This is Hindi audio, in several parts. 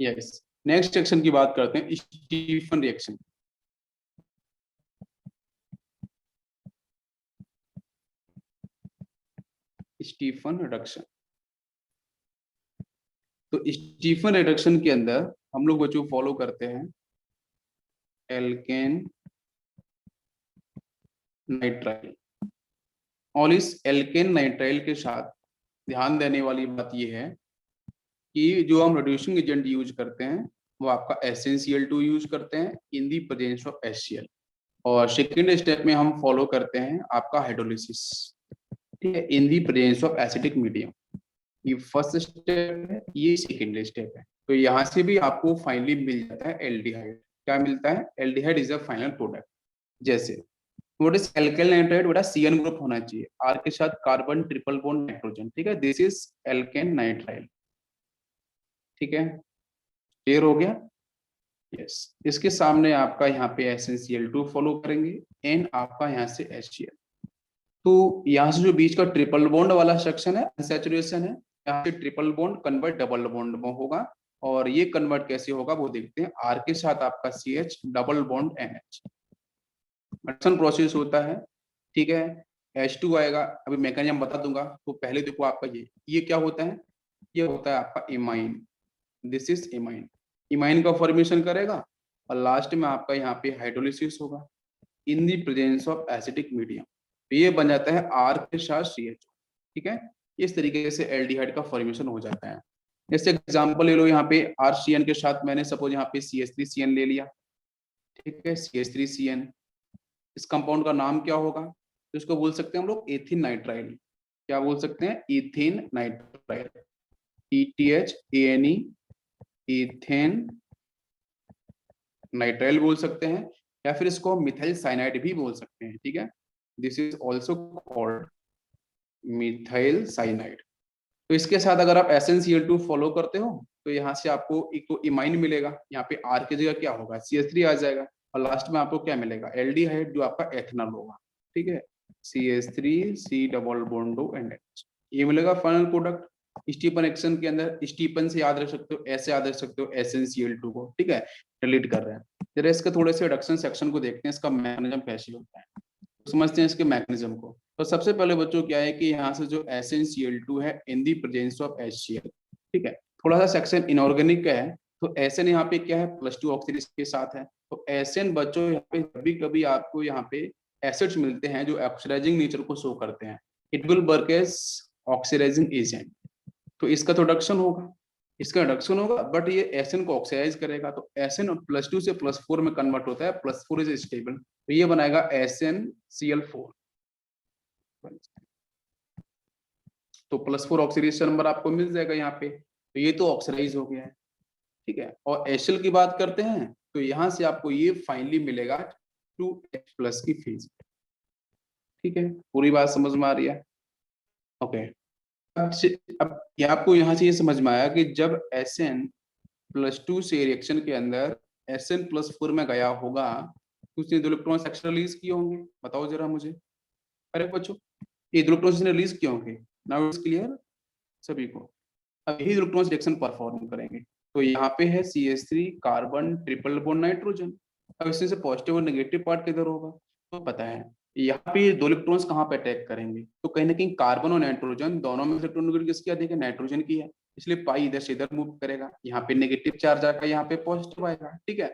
यस, नेक्स्ट रिएक्शन की बात करते हैं, स्टीफन रिएक्शन। Stephen reduction. तो स्टीफन रिडक्शन के अंदर हम लोग बच्चों फॉलो करते हैं एल्केन नाइट्राइल, और इस एल्केन नाइट्राइल के साथ ध्यान देने वाली बात यह है कि जो हम रिड्यूसिंग एजेंट यूज करते हैं वो आपका SnCl2 यूज करते हैं in the presence of HCl, और सेकेंड स्टेप में हम फॉलो करते हैं आपका हाइड्रोलिसिस, ठीक है, in the presence of acidic medium. ये फर्स्ट स्टेप है, ये सेकेंड स्टेप है। तो यहाँ से भी आपको फाइनली मिल जाता है एल्डिहाइड। क्या मिलता है? Aldehyde is a final product. जैसे व्हाट इज एल्काइल नाइट्राइड, बेटा CN ग्रुप होना चाहिए, R के साथ कार्बन ट्रिपल बॉन्ड नाइट्रोजन, ठीक है, दिस इज एल्केन नाइट्राइल। ठीक है, क्लियर हो गया? यस, इसके सामने आपका यहाँ पे SnCl2 फॉलो करेंगे एंड आपका यहाँ से HCl। तो यहाँ से जो बीच का ट्रिपल बॉन्ड वाला सेक्शन है, अनसैचुरेशन है, यहाँ से triple bond convert double bond में होगा, और ये कन्वर्ट कैसे होगा वो देखते हैं। R के साथ आपका CH double bond NH, reduction process होता है, ठीक है। H2 आएगा, अभी मैकेनिज्म बता दूंगा। तो पहले देखो आपका ये क्या होता है, ये होता है आपका imine, this is imine. Imine का फॉर्मेशन करेगा और लास्ट में आपका यहाँ पे हाइड्रोलिसिस होगा in the presence of acidic medium, तो ये बन जाता है R के साथ CH, ठीक है। इस तरीके से एल्डिहाइड का फॉर्मेशन हो जाता है। जैसे एग्जांपल ले लो, यहाँ पे RCN के साथ मैंने सपोज यहाँ पे CH3CN ले लिया, ठीक है, CH3CN। इस कंपाउंड का नाम क्या होगा? तो इसको बोल सकते हैं हम लोग एथिन नाइट्राइल। क्या बोल सकते हैं? Ethyne nitrile, ETHANE, ethane nitrile बोल सकते हैं, या फिर इसको मिथाइल साइनाइड भी बोल सकते हैं, ठीक है। This is also called methyl cyanide. तो इसके साथ अगर आप SnCl2 फॉलो करते हो तो यहाँ से आपको एक तो इमाइन मिलेगा, यहाँ पे R की जगह क्या होगा? CH3 आ जाएगा, और लास्ट में आपको क्या मिलेगा? एल्डिहाइड, जो आपका एथेनॉल होगा, ठीक है, CH3C डबल बॉन्ड NH, ये मिलेगा फाइनल प्रोडक्ट। स्टीफन एक्शन के अंदर स्टीफन से याद रख सकते हो, ऐसे याद रख सकते हो SnCl2 को, ठीक है, रिलेट कर रहे हैं। जरा इसके थोड़े से रिडक्शन सेक्शन को देखते हैं, इसका मैकेनिज्म कैसे होता है, तो समझते हैं इसके मैकेनिज्म को। तो सबसे पहले बच्चों क्या है कि यहाँ से जो SnCl2 है in the presence of HCl, ठीक है, थोड़ा सा सेक्शन इनऑर्गेनिक का है, तो SN यहाँ पे क्या है? +2 ऑक्सीडेज के साथ है। तो SN बच्चों यहाँ पे कभी कभी आपको यहाँ पे एसिड्स मिलते हैं जो ऑक्सीडाइजिंग नेचर को शो करते हैं, it will work as oxidising agent. तो इसका तो रिडक्शन होगा, इसका रिडक्शन होगा, बट ये SN को ऑक्सीडाइज करेगा, तो SN +2 से +4 में कन्वर्ट होता है, +4 इज स्टेबल, तो ये बनाएगा SnCl4। तो +4 ऑक्सीडेशन नंबर आपको मिल जाएगा यहाँ पे, तो ये तो ऑक्सीडाइज हो गया है, ठीक है। और HCl की बात करते हैं तो यहाँ से आपको ये फाइनली मिलेगा 2H+ की फेज, ठीक है, पूरी बात समझ में आ रही है? ओके, अब ये आपको यहाँ से ये समझ में आया कि जब SN+2 से रिएक्शन के अंदर SN+4 में गया होगा तो उसने 2 इलेक्ट्रॉन्स एक्स्ट्रा रिलीज किए होंगे, बताओ जरा मुझे। अरे बच्चों, ये 2 इलेक्ट्रॉन्स ने रिलीज किए होंगे, नाउ इट्स क्लियर सभी को। अब यही इलेक्ट्रॉन्स रिएक्शन परफॉर्म करेंगे, तो यहाँ पे है CH3 carbon triple bond nitrogen. अब इसमें से पॉजिटिव और नेगेटिव पार्ट किधर होगा? तो पता है यहाँ पे 2 इलेक्ट्रॉन्स कहाँ पे अटैक करेंगे, तो कहीं ना कहीं कार्बन और नाइट्रोजन दोनों में इलेक्ट्रॉन किसकी आती है? नाइट्रोजन की है, इसलिए पाई इधर से इधर मूव करेगा, यहाँ पे नेगेटिव चार्ज आएगा, यहाँ पे पॉजिटिव आएगा, ठीक है।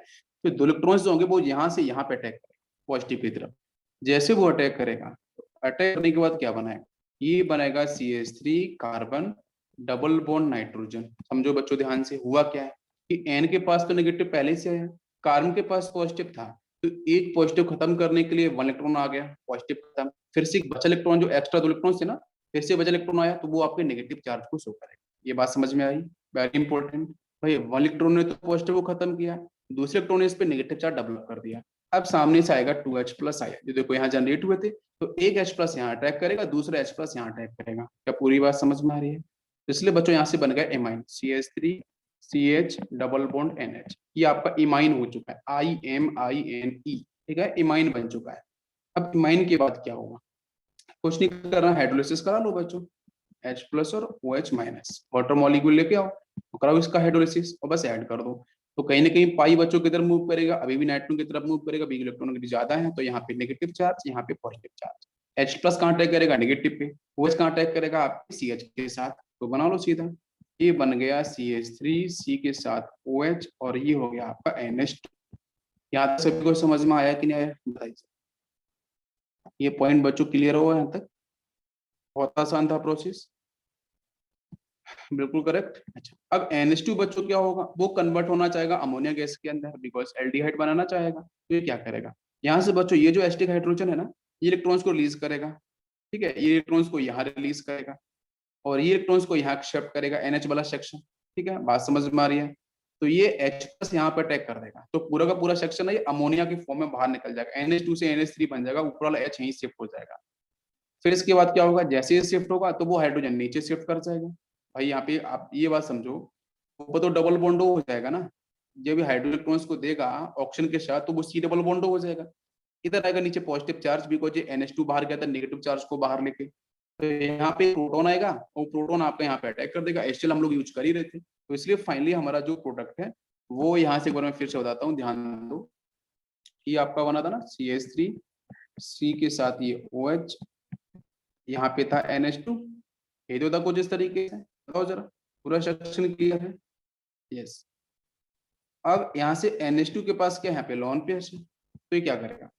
तो 2 इलेक्ट्रॉन्स जो होंगे वो यहाँ से यहाँ पे अटैक करेगा पॉजिटिव की तरफ। जैसे वो अटैक करेगा, अटैक करने के बाद क्या बनाएगा? ये बनेगा CH3 carbon double bond nitrogen. समझो बच्चों ध्यान से, हुआ क्या है कि N के पास तो नेगेटिव पहले से है, कार्बन के पास पॉजिटिव था, तो एक पॉजिटिव खत्म करने के लिए 1 इलेक्ट्रॉन आ गया, पॉजिटिव खत्म, फिर से बचा इलेक्ट्रॉन जो एक्स्ट्रा 2 इलेक्ट्रॉन थे ना, फिर से बचा इलेक्ट्रॉन आया, तो वो आपके नेगेटिव चार्ज को शो करेगा। ये बात समझ में आई? वेरी इंपॉर्टेंट भाई, 1 इलेक्ट्रॉन ने तो पॉजिटिव को खत्म किया, दूसरे इलेक्ट्रॉन ने इस पे नेगेटिव चार्ज डेवलप कर दिया। अब सामने से आएगा 2H+ आया, जो देखो यहाँ जनरेट हुए थे, तो एक H+ यहाँ अटैक करेगा, दूसरा H+ यहाँ अटैक करेगा। क्या पूरी बात समझ में आ रही है? इसलिए बच्चों यहाँ से बन गया amine, CH3CH double bond NH, ये आपका इमाइन हो चुका है, IMINE, ठीक है, इमाइन बन चुका है। अब इमाइन के बाद क्या होगा? कुछ नहीं करना, हाइड्रोलिसिस करा लो बच्चों, H+ और OH-, वाटर मॉलिक्यूल लेके आओ, तो कराओ इसका हाइड्रोलिसिस और बस ऐड कर दो। तो कहीं ना कहीं पाई बच्चों की तरफ मूव करेगा, अभी भी नाइट्रोजन की तरफ मूव करेगा, बी इलेक्ट्रॉन ज्यादा है तो यहाँ पे नेगेटिव चार्ज, यहाँ पे पॉजिटिव चार्ज। H प्लस कहाँ अटैक करेगा, नेगेटिव पे। OH कहाँ अटैक करेगा, आपके CH के साथ। तो बना लो सीधा, ये बन गया CH3, C के साथ OH, और ये हो गया आपका NH2। यहाँ तक सभी को समझ में आया कि नहीं आया, बताइए। ये पॉइंट बच्चों क्लियर हुआ यहाँ तक? बहुत आसान था प्रोसेस, बिल्कुल करेक्ट। अच्छा, अब NH2 बच्चों क्या होगा, वो कन्वर्ट होना चाहेगा अमोनिया गैस के अंदर, बिकॉज एल्डिहाइड बनाना चाहेगा। तो ये क्या करेगा, यहाँ से बच्चों ये जो एसिटिक हाइड्रोजन है ना, ये इलेक्ट्रॉन्स को रिलीज करेगा। ठीक है, ये इलेक्ट्रॉन्स को यहाँ रिलीज करेगा और ये इलेक्ट्रॉन्स को यहाँ एक्सेप्ट करेगा, NH वाला सेक्शन। ठीक है, बात समझ में आ रही है? तो ये H प्लस यहाँ पर अटैक कर देगा, तो पूरा का पूरा सेक्शन है ये अमोनिया की फॉर्म में बाहर निकल जाएगा, NH2 से NH3 बन जाएगा, ऊपर वाला H यहीं शिफ्ट हो जाएगा। फिर इसके बाद क्या होगा, जैसे ही शिफ्ट होगा तो वो हाइड्रोजन नीचे शिफ्ट कर जाएगा। भाई यहाँ पे आप ये बात समझो, ऊपर तो डबल बॉन्ड हो जाएगा ना, जब हाइड्रोजन इलेक्ट्रॉन्स को देगा ऑक्सीजन के साथ तो वो सी डबल बॉन्ड हो जाएगा। इधर आएगा नीचे पॉजिटिव चार्ज, बिकॉज ये NH2 बाहर गया था नेगेटिव चार्ज को बाहर लेके। तो यहाँ पे प्रोटॉन आएगा और प्रोटॉन आपका यहाँ पे अटैक कर देगा, HCl हम लोग यूज कर ही रहे थे। तो इसलिए फाइनली हमारा जो प्रोडक्ट है वो यहाँ से एक बार मैं फिर से बताता हूँ, ध्यान दो। ये आपका बना था ना CH3, C के साथ ये OH, यहाँ पे था NH2, ये तो था कुछ इस तरीके से। बताओ जरा, पूरा सेक्शन क्लियर है? यस। अब यहाँ से NH2 के पास क्या है, यहाँ पे लॉन पेयर है, तो ये क्या करेगा,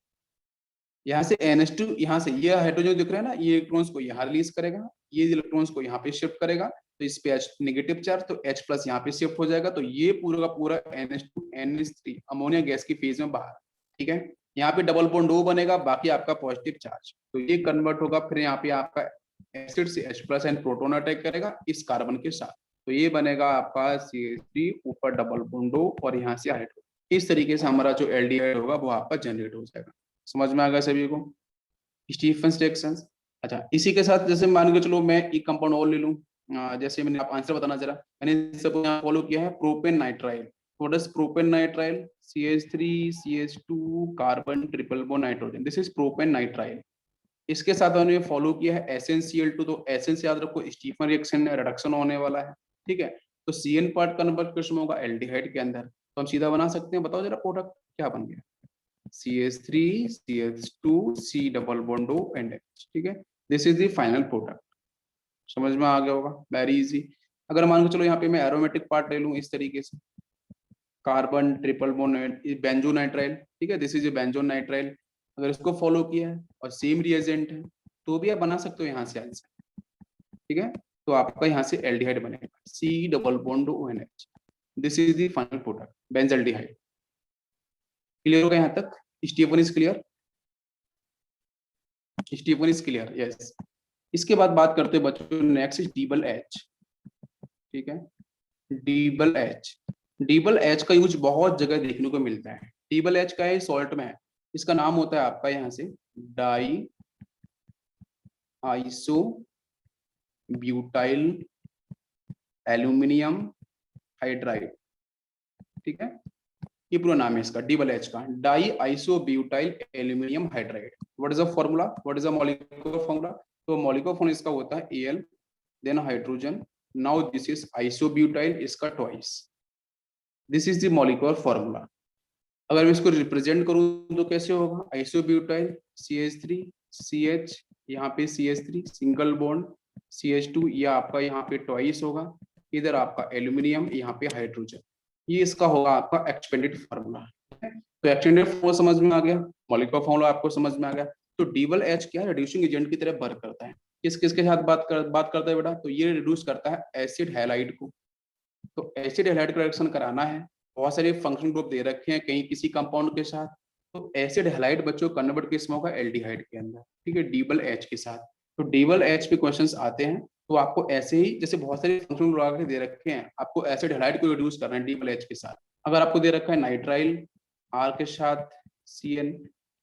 यहाँ से NH2, यहाँ से ये हाइड्रोजन दिख रहा है ना, ये इलेक्ट्रॉन्स को यहाँ रिलीज करेगा, ये इलेक्ट्रॉन्स को यहाँ पे शिफ्ट करेगा, तो इस पे H नेगेटिव चार्ज, तो H प्लस यहाँ पे शिफ्ट हो जाएगा, तो ये पूरा का पूरा NH2 NH3 अमोनिया गैस की फेज में बाहर। ठीक है, यहाँ पे डबल बॉन्ड O बनेगा, बाकी आपका पॉजिटिव चार्ज, तो ये कन्वर्ट होगा, फिर यहाँ पे आपका एसिड से H plus and proton attack करेगा इस कार्बन के साथ, तो ये बनेगा आपका CH3, ऊपर डबल बॉन्ड O और यहाँ से हाइड्रोजन। इस तरीके से हमारा जो एल्डिहाइड होगा वो आपका जनरेट हो जाएगा। समझ में आ गया सभी को, स्टीफंस रिएक्शंस। अच्छा, इसी के साथ जैसे मान के चलो मैं एक कंपाउंड और ले लूं, जैसे मैंने, आप आंसर बताना जरा, मैंने सब यहाँ फॉलो किया है propane nitrile. What is propane nitrile, CH3 CH2 carbon triple bond nitrogen, this is propane nitrile. इसके साथ मैंने फॉलो किया है SnCl2, तो Sn से याद रखो स्टीफन रिएक्शन रिडक्शन होने वाला है। ठीक है, तो Cn पार्ट कन्वर्ट किसमें होगा, एल्डिहाइड के अंदर, तो हम सीधा बना सकते हैं। बताओ जरा प्रोडक्ट क्या बन गया, CH3 CH2 C double bond O and H। ठीक है, this is the final product. समझ में आ गया होगा, वेरी इजी। अगर मान के चलो यहाँ पे मैं एरोमेटिक पार्ट ले लूं इस तरीके से, carbon triple bond benzonitrile. ठीक है, this is a benzonitrile. अगर इसको फॉलो किया है और सेम रिएजेंट है तो भी आप बना सकते हो यहाँ से आंसर। ठीक है, तो आपका यहाँ से एल्डिहाइड बनेगा, C double bond O and H, this is the final product benzaldehyde. Clear होगा यहाँ तक? Stephen is clear? Stephen is clear, yes. इसके बाद बात करते हैं बच्चों, नेक्स्ट इज डबल एच। ठीक है, डबल एच। डबल एच का यूज बहुत जगह देखने को मिलता है। डबल एच का है सॉल्ट में है, इसका नाम होता है आपका यहाँ से diisobutyl aluminium hydride. ठीक है, ये पूरा नाम है इसका डबल एच का, diisobutyl aluminium hydride. What is the formula, what is the molecular formula? तो मॉलिक्यूलर फॉर्मूला इसका होता है Al, then hydrogen, now this is isobutyl, इसका twice, this is the molecular formula. अगर मैं इसको रिप्रेजेंट करूं तो कैसे होगा, आइसोब्यूटाइल CH3 CH, यहाँ पे CH3 सिंगल बॉन्ड CH2, या आपका यहाँ पे ट्वाइस होगा, इधर आपका एल्यूमिनियम, यहाँ पे हाइड्रोजन, ये इसका होगा आपका एक्सपेंडेड फार्मूला। तो एक्सपेंडेड फार्मूला समझ में आ गया, मॉलिक्यूलर फार्मूला आपको समझ में आ गया। तो डबल एच क्या है, रिड्यूसिंग एजेंट की तरह वर्क करता है। किस किस के साथ बात करता है बेटा, तो ये रिड्यूस करता है एसिड हैलाइड को। तो एसिड हैलाइड का रिएक्शन कराना है, बहुत सारे फंक्शन ग्रुप दे रखे हैं कहीं किसी कंपाउंड के साथ, तो एसिड हैलाइड बच्चों कन्वर्ट किस में होगा, एल्डिहाइड के अंदर। ठीक है, डबल एच के साथ। तो डबल एच पे क्वेश्चंस आते हैं, तो आपको ऐसे ही जैसे बहुत सारे फंक्शन ग्रुप दे रखे हैं, आपको एसिड हैलाइड को रिड्यूस करना है डबल एच के साथ। अगर आपको दे रखा है नाइट्राइल आर के साथ CN,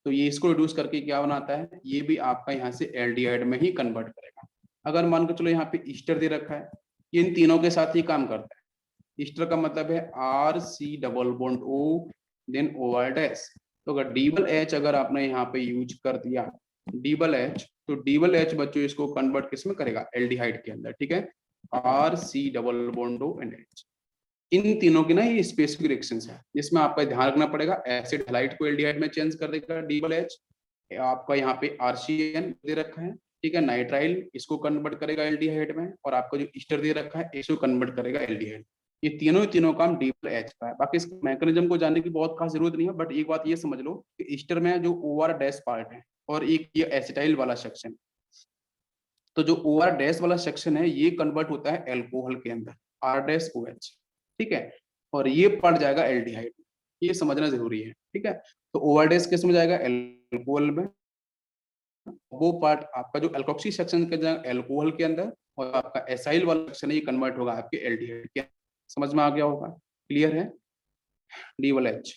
तो ये इसको रिड्यूस करके क्या बनाता है, ये भी आपका यहाँ से एल्डिहाइड में ही कन्वर्ट करेगा। अगर मान के चलो यहाँ पे ईस्टर दे रखा है, ये इन तीनों के साथ ही काम करता है। ईस्टर का मतलब है RC double bond O then OR-। तो अगर डबल एच अगर आपने यहाँ पे यूज कर दिया डबल एच, तो डबल एच बच्चों इसको कन्वर्ट किस में करेगा, एल्डिहाइड के अंदर। ठीक है, RC double bond O and H। इन तीनों की ना ये स्पेसिफिक रिएक्शंस है, जिसमें आपका ध्यान रखना पड़ेगा। एसिड हैलाइड को एल्डिहाइड में चेंज कर देगा DH, आपका यहाँ पे RCN दे रखा है, ठीक है। नाइट्राइल इसको कन्वर्ट करेगा एल्डिहाइड में, और आपको जो ईस्टर दे रखा है इसको कन्वर्ट करेगा एल्डिहाइड। ये तीनों काम DH का है। बाकी इस मैकेनिज्म को जानने की बहुत खास जरूरत नहीं है, बट एक बात ये समझ लो कि ईस्टर में जो OR डैश पार्ट है और एक ये एसिटाइल वाला सेक्शन, तो जो OR डैश वाला सेक्शन है ये कन्वर्ट होता है एल्कोहल के अंदर, R-OH, ठीक है, और ये पड़ जाएगा एल्डिहाइड। ये समझना जरूरी है, ठीक है। तो OR डैश किस में जाएगा? एल्कोहल में। वो पार्ट आपका जो एल्कोक्सी सेक्शन के जाएगा एल्कोहल के अंदर, और आपका एसाइल वाला सेक्शन है ये कन्वर्ट होगा आपके एल्डिहाइड के। समझ में आ गया होगा? क्लियर है? D वाला H।